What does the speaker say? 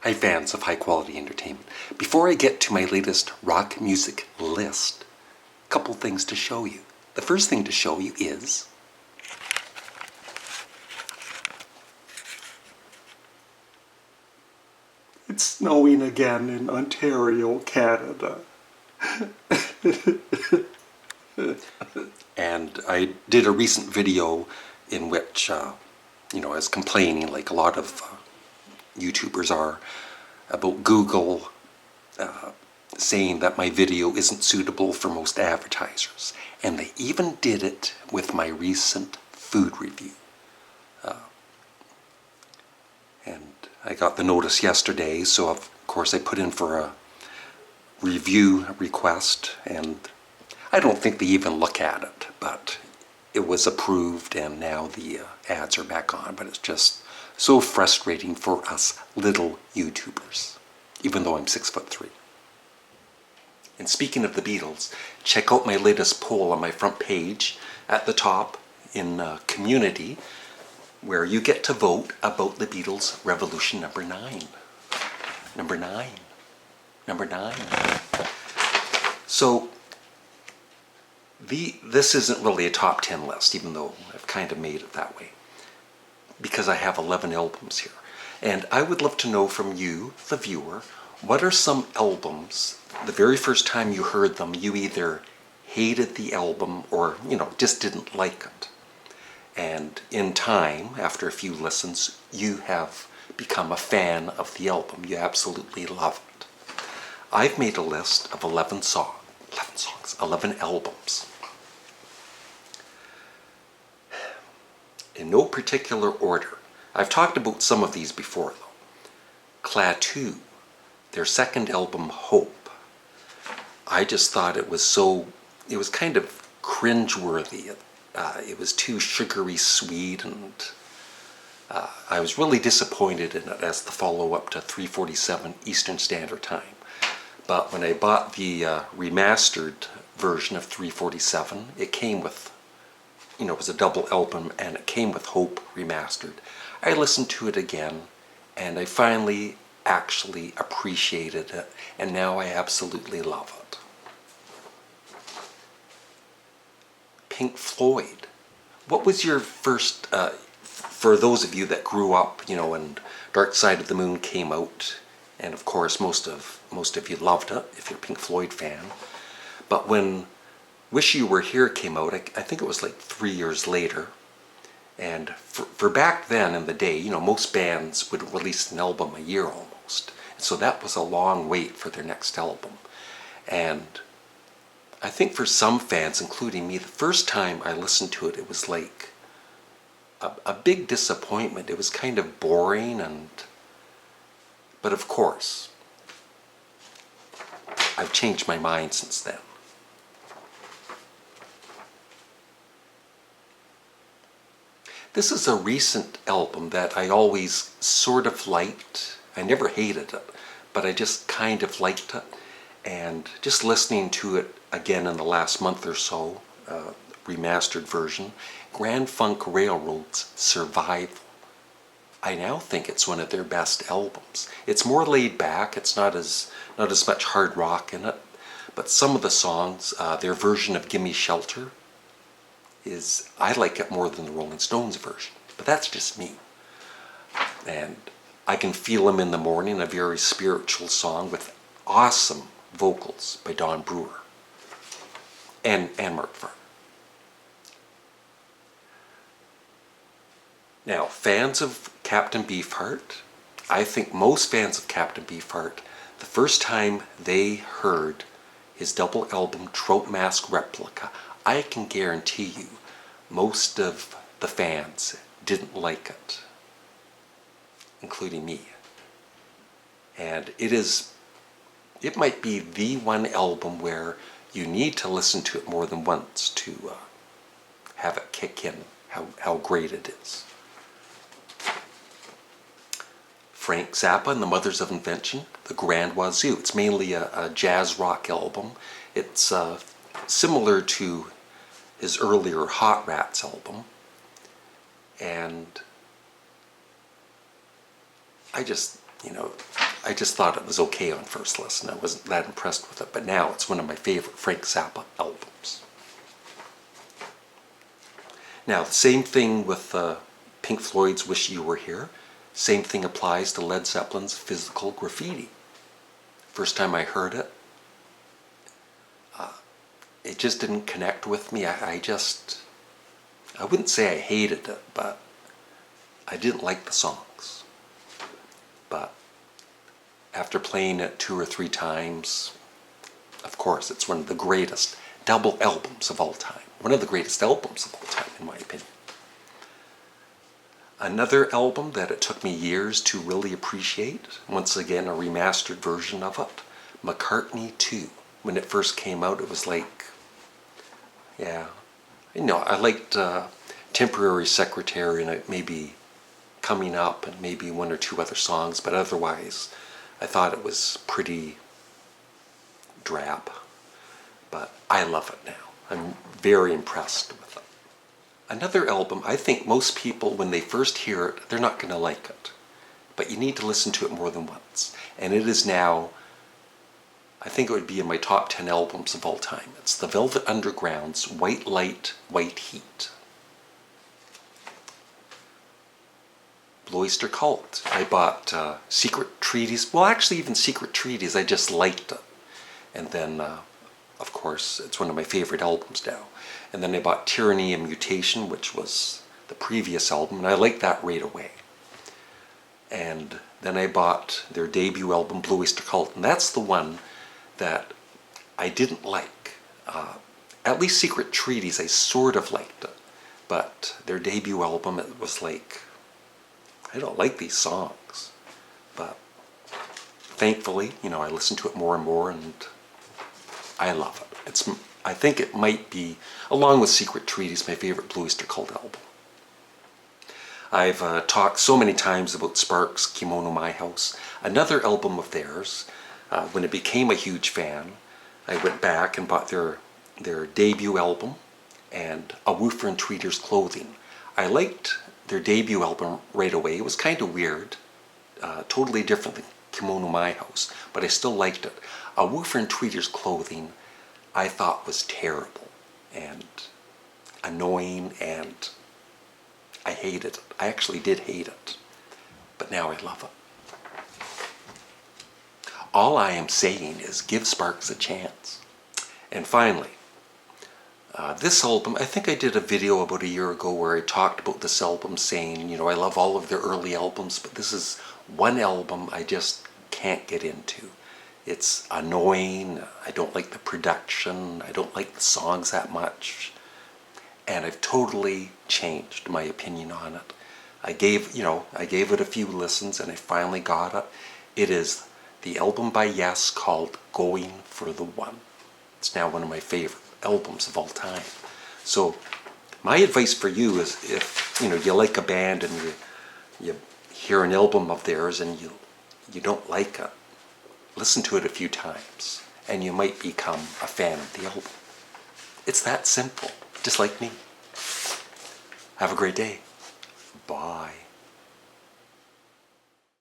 Hi fans of high quality entertainment. Before I get to my latest rock music list, a couple things to show you. The first thing to show you is it's snowing again in Ontario, Canada. And I did a recent video in which, I was complaining, like a lot of YouTubers are, about Google saying that my video isn't suitable for most advertisers. And they even did it with my recent food review. And I got the notice yesterday, so of course I put in for a review request, and I don't think they even look at it, but it was approved and now the ads are back on. But it's just so frustrating for us little YouTubers, even though I'm 6'3". And speaking of the Beatles, check out my latest poll on my front page at the top in Community, where you get to vote about the Beatles Revolution number 9. Number 9. Number 9. So, this isn't really a top 10 list, even though I've kind of made it that way, because I have 11 albums here. And I would love to know from you, the viewer, what are some albums, the very first time you heard them, you either hated the album or, just didn't like it. And in time, after a few listens, you have become a fan of the album. You absolutely love it. I've made a list of 11 albums. In no particular order. I've talked about some of these before, though. Klaatu, their second album, Hope. I just thought it was kind of cringeworthy. It was too sugary sweet, and I was really disappointed in it as the follow-up to 3:47 Eastern Standard Time. But when I bought the remastered version of 3:47, it came with, it was a double album, and it came with Hope remastered. I listened to it again, and I finally actually appreciated it, and now I absolutely love it. Pink Floyd. What was your first, for those of you that grew up, when Dark Side of the Moon came out, and of course most of you loved it if you're a Pink Floyd fan, but when Wish You Were Here came out, I think it was like 3 years later, and for back then in the day, most bands would release an album a year almost, so that was a long wait for their next album. And I think for some fans, including me, the first time I listened to it, it was like a big disappointment. It was kind of boring, but of course, I've changed my mind since then. This is a recent album that I always sort of liked. I never hated it, but I just kind of liked it. And just listening to it again in the last month or so, remastered version, Grand Funk Railroad's Survival. I now think it's one of their best albums. It's more laid back, it's not as much hard rock in it, but some of the songs, their version of Gimme Shelter, I like it more than the Rolling Stones version, but that's just me. And I Can Feel 'Em in the Morning, a very spiritual song with awesome vocals by Don Brewer and Mark Farner. Now, fans of Captain Beefheart, I think most fans of Captain Beefheart, the first time they heard his double album Trout Mask Replica, I can guarantee you most of the fans didn't like it, including me. And it might be the one album where you need to listen to it more than once to have it kick in how great it is. Frank Zappa and the Mothers of Invention, The Grand Wazoo. It's mainly a jazz rock album. It's similar to his earlier Hot Rats album. And I I just thought it was okay on first listen. I wasn't that impressed with it, but now it's one of my favorite Frank Zappa albums. Now, the same thing with Pink Floyd's Wish You Were Here. Same thing applies to Led Zeppelin's Physical Graffiti. First time I heard it, it just didn't connect with me. I wouldn't say I hated it, but I didn't like the songs. But after playing it 2 or 3 times, of course, it's one of the greatest double albums of all time. One of the greatest albums of all time, in my opinion. Another album that it took me years to really appreciate, once again a remastered version of it, McCartney 2. When it first came out, it was like, yeah, I liked Temporary Secretary and maybe Coming Up and maybe 1 or 2 other songs, but otherwise I thought it was pretty drab. But I love it now. I'm very impressed with it. Another album, I think most people, when they first hear it, they're not going to like it. But you need to listen to it more than once. And it is now, I think it would be in my top 10 albums of all time. It's the Velvet Underground's White Light, White Heat. Oyster Cult. I bought Secret Treaties. Well, actually even Secret Treaties, I just liked it. And then, of course, it's one of my favorite albums now. And then I bought Tyranny and Mutation, which was the previous album, and I liked that right away. And then I bought their debut album, Blue Oyster Cult, and that's the one that I didn't like. At least Secret Treaties, I sort of liked it. But their debut album, it was like, I don't like these songs. But thankfully, I listen to it more and more, and I love it. I think it might be, along with Secret Treaties, my favorite Blue Oyster Cult album. I've talked so many times about Sparks' Kimono My House. Another album of theirs, when I became a huge fan, I went back and bought their debut album and A Woofer in Tweeter's Clothing. I liked their debut album right away. It was kind of weird, totally different than Kimono My House, but I still liked it. A Woofer in Tweeter's Clothing I thought was terrible and annoying, and I hated it. I actually did hate it, but now I love it. All I am saying is give Sparks a chance. And finally, this album, I think I did a video about a year ago where I talked about this album saying, I love all of their early albums, but this is one album I just can't get into. It's annoying, I don't like the production, I don't like the songs that much, and I've totally changed my opinion on it. I gave it a few listens and I finally got it. It is the album by Yes called Going for the One. It's now one of my favorite albums of all time. So my advice for you is if you like a band and you hear an album of theirs and you don't like it, listen to it a few times and you might become a fan of the album. It's that simple, just like me. Have a great day. Bye.